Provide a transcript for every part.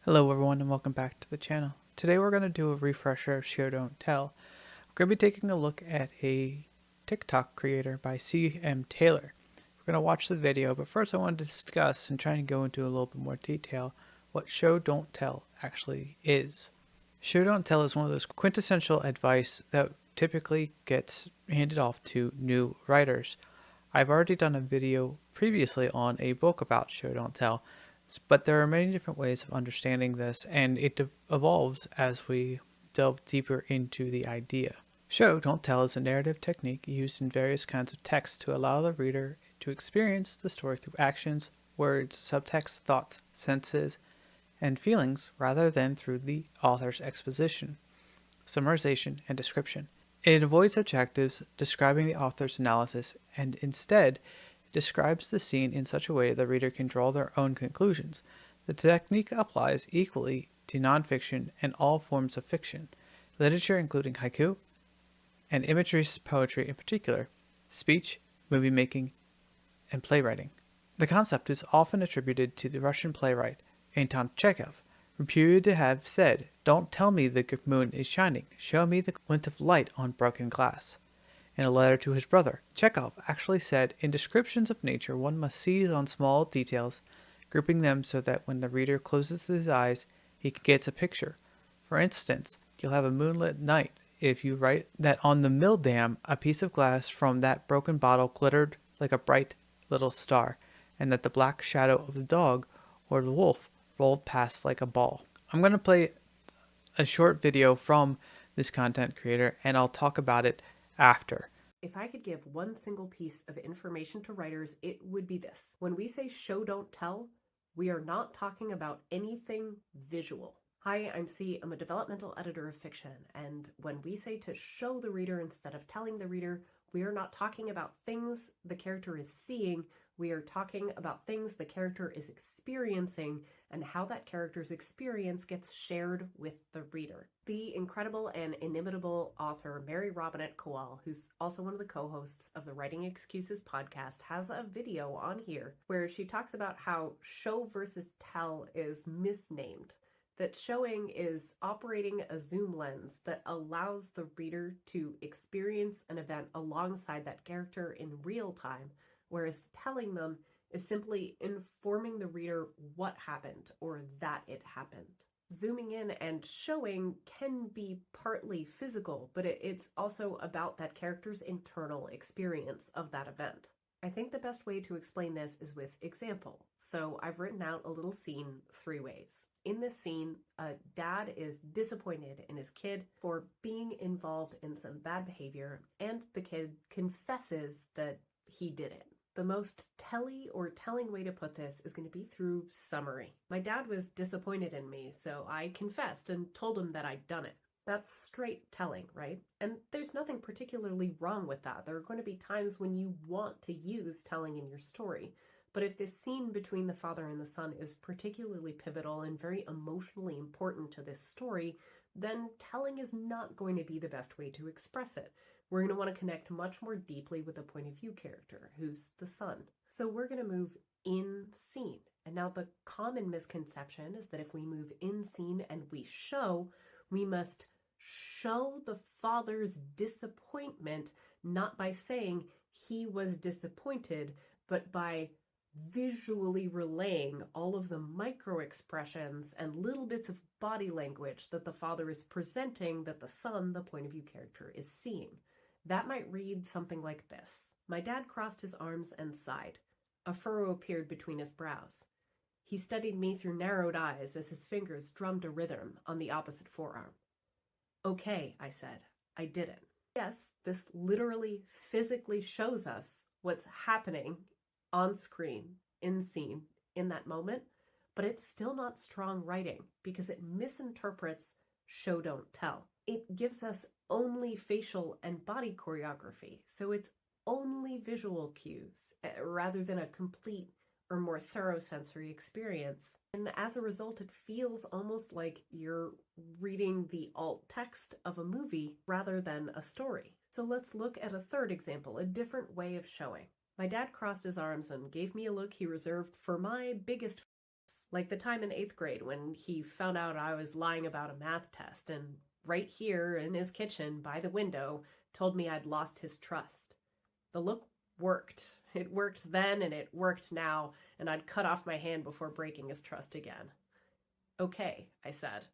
Hello everyone and welcome back to the channel. Today we're going to do a refresher of Show Don't Tell. We're going to be taking a look at a TikTok creator by CM Taylor. We're going to watch the video, but first I wanted to discuss and try and go into a little bit more detail what Show Don't Tell actually is. Show Don't Tell is one of those quintessential advice that typically gets handed off to new writers. I've already done a video previously on a book about Show Don't Tell, but there are many different ways of understanding this, and it evolves as we delve deeper into the idea. Show Don't Tell is a narrative technique used in various kinds of texts to allow the reader to experience the story through actions, words, subtext, thoughts, senses, and feelings rather than through the author's exposition, summarization, and description. It avoids adjectives describing the author's analysis and instead describes the scene in such a way the reader can draw their own conclusions. The technique applies equally to nonfiction and all forms of fiction, literature including haiku, and imagery poetry in particular, speech, movie making, and playwriting. The concept is often attributed to the Russian playwright Anton Chekhov, reputed to have said, "Don't tell me the moon is shining, show me the glint of light on broken glass." In a letter to his brother, Chekhov actually said, "In descriptions of nature, one must seize on small details, grouping them so that when the reader closes his eyes, he gets a picture. For instance, you'll have a moonlit night if you write that on the mill dam, a piece of glass from that broken bottle glittered like a bright little star, and that the black shadow of the dog or the wolf rolled past like a ball." I'm going to play a short video from this content creator, and I'll talk about it after. If I could give one single piece of information to writers, it would be this. When we say show don't tell, we are not talking about anything visual. Hi, I'm C. I'm a developmental editor of fiction, and when we say to show the reader instead of telling the reader, we are not talking about things the character is seeing, we are talking about things the character is experiencing and how that character's experience gets shared with the reader. The incredible and inimitable author Mary Robinette Kowal, who's also one of the co-hosts of the Writing Excuses podcast, has a video on here where she talks about how show versus tell is misnamed. That showing is operating a zoom lens that allows the reader to experience an event alongside that character in real time, whereas telling them is simply informing the reader what happened or that it happened. Zooming in and showing can be partly physical, but it's also about that character's internal experience of that event. I think the best way to explain this is with example. So I've written out a little scene 3 ways. In this scene, a dad is disappointed in his kid for being involved in some bad behavior, and the kid confesses that he did it. The most telling way to put this is going to be through summary. My dad was disappointed in me, so I confessed and told him that I'd done it. That's straight telling, right? And there's nothing particularly wrong with that. There are going to be times when you want to use telling in your story. But if this scene between the father and the son is particularly pivotal and very emotionally important to this story, then telling is not going to be the best way to express it. We're going to want to connect much more deeply with the point of view character, who's the son. So we're going to move in scene. And now the common misconception is that if we move in scene and we show, we must show the father's disappointment, not by saying he was disappointed, but by visually relaying all of the micro expressions and little bits of body language that the father is presenting that the son, the point of view character, is seeing. That might read something like this. My dad crossed his arms and sighed. A furrow appeared between his brows. He studied me through narrowed eyes as his fingers drummed a rhythm on the opposite forearm. "Okay," I said. "I did it." Yes, this literally physically shows us what's happening on screen, in scene, in that moment, but it's still not strong writing because it misinterprets show don't tell. It gives us only facial and body choreography, so it's only visual cues rather than a complete or more thorough sensory experience. And as a result, it feels almost like you're reading the alt text of a movie rather than a story. So let's look at a third example, a different way of showing. My dad crossed his arms and gave me a look he reserved for my biggest Like the time in 8th grade when he found out I was lying about a math test and right here in his kitchen by the window told me I'd lost his trust. The look worked. It worked then and it worked now, and I'd cut off my hand before breaking his trust again. Okay, I said.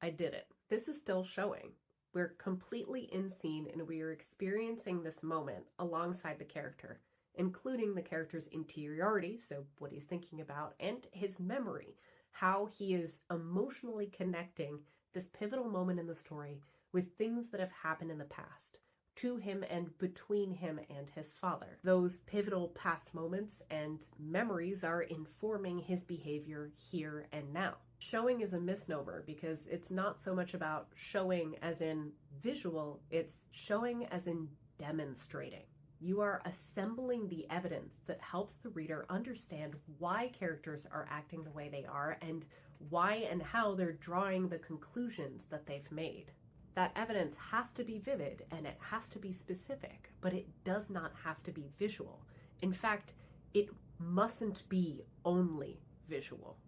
I did it. This is still showing. We're completely in scene and we are experiencing this moment alongside the character, including the character's interiority, so what he's thinking about, and his memory, how he is emotionally connecting this pivotal moment in the story with things that have happened in the past, to him and between him and his father. Those pivotal past moments and memories are informing his behavior here and now. Showing is a misnomer because it's not so much about showing as in visual, it's showing as in demonstrating. You are assembling the evidence that helps the reader understand why characters are acting the way they are and why and how they're drawing the conclusions that they've made. That evidence has to be vivid and it has to be specific, but it does not have to be visual. In fact, it mustn't be only visual.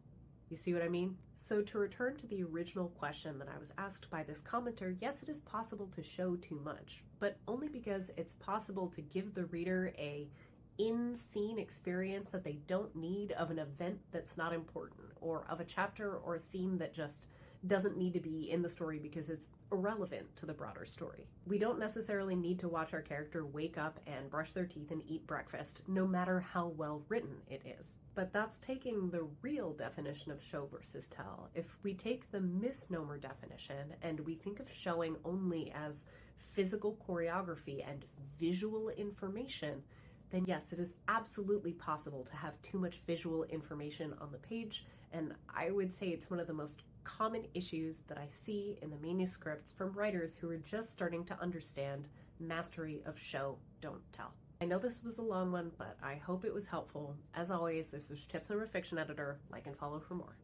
You see what I mean? So to return to the original question that I was asked by this commenter, yes, it is possible to show too much, but only because it's possible to give the reader a in-scene experience that they don't need of an event that's not important, or of a chapter or a scene that just doesn't need to be in the story because it's irrelevant to the broader story. We don't necessarily need to watch our character wake up and brush their teeth and eat breakfast, no matter how well written it is. But that's taking the real definition of show versus tell. If we take the misnomer definition and we think of showing only as physical choreography and visual information, then yes, it is absolutely possible to have too much visual information on the page, and I would say it's one of the most common issues that I see in the manuscripts from writers who are just starting to understand mastery of show, don't tell. I know this was a long one, but I hope it was helpful. As always, this is Tips from a Fiction Editor. Like and follow for more.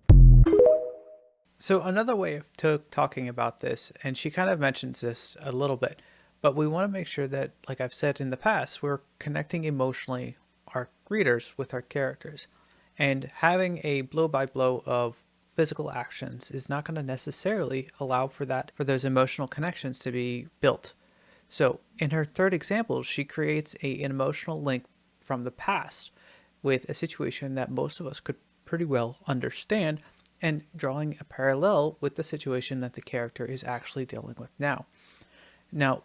So another way of talking about this, and she kind of mentions this a little bit, but we want to make sure that, like I've said in the past, we're connecting emotionally our readers with our characters. And having a blow-by-blow of physical actions is not going to necessarily allow for those emotional connections to be built. So in her third example, she creates an emotional link from the past with a situation that most of us could pretty well understand, and drawing a parallel with the situation that the character is actually dealing with now. Now,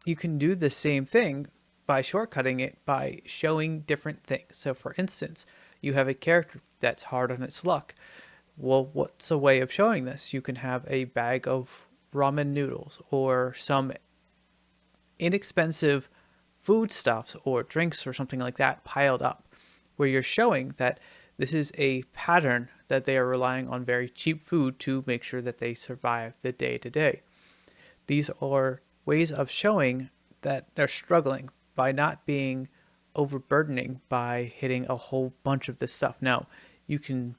you can do the same thing by shortcutting it by showing different things. So for instance, you have a character that's hard on its luck. Well, what's a way of showing this? You can have a bag of ramen noodles or some inexpensive foodstuffs or drinks or something like that piled up, where you're showing that this is a pattern that they are relying on very cheap food to make sure that they survive the day to day. These are ways of showing that they're struggling by not being overburdening by hitting a whole bunch of this stuff. Now, you can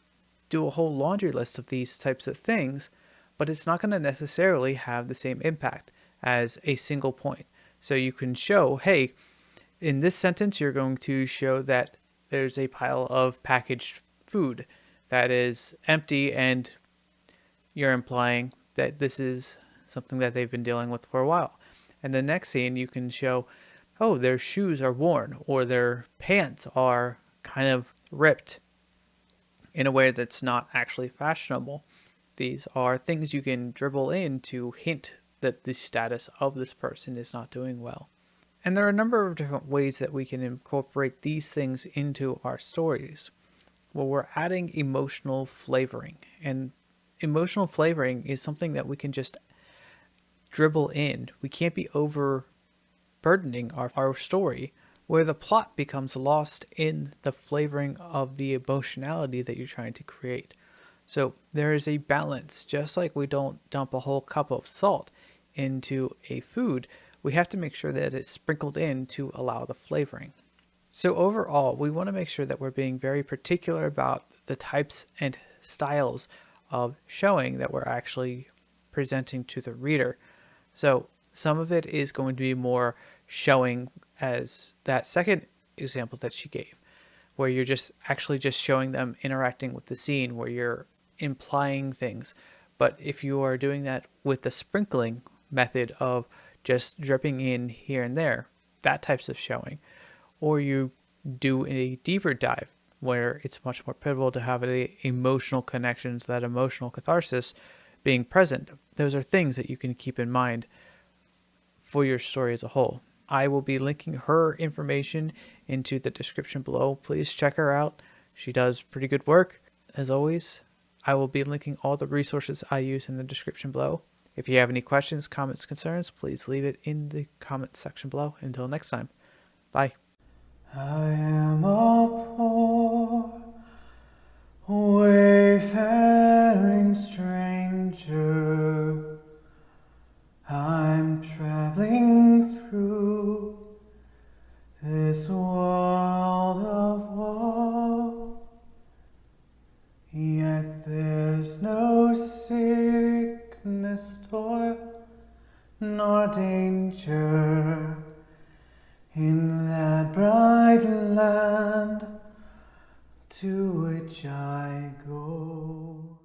do a whole laundry list of these types of things, but it's not going to necessarily have the same impact as a single point. So you can show, hey, in this sentence, you're going to show that there's a pile of packaged food that is empty, and you're implying that this is something that they've been dealing with for a while. And the next scene, you can show, oh, their shoes are worn, or their pants are kind of ripped in a way that's not actually fashionable. These are things you can dribble in to hint that the status of this person is not doing well. And there are a number of different ways that we can incorporate these things into our stories. Well, we're adding emotional flavoring, and emotional flavoring is something that we can just dribble in. We can't be overburdening our story where the plot becomes lost in the flavoring of the emotionality that you're trying to create. So there is a balance. Just like we don't dump a whole cup of salt into a food, we have to make sure that it's sprinkled in to allow the flavoring. So overall, we want to make sure that we're being very particular about the types and styles of showing that we're actually presenting to the reader. So some of it is going to be more showing, as that second example that she gave, where you're just actually just showing them interacting with the scene, where you're implying things. But if you are doing that with the sprinkling method of just dripping in here and there, that types of showing, or you do a deeper dive where it's much more pivotal to have the emotional connections, that emotional catharsis being present. Those are things that you can keep in mind for your story as a whole. I will be linking her information into the description below. Please check her out. She does pretty good work. As always, I will be linking all the resources I use in the description below. If you have any questions, comments, concerns, please leave it in the comments section below. Until next time, bye. I am a poor, wayfaring stranger. I'm traveling through this world of woe, yet there's no sickness, toil, nor danger in that bright land to which I go.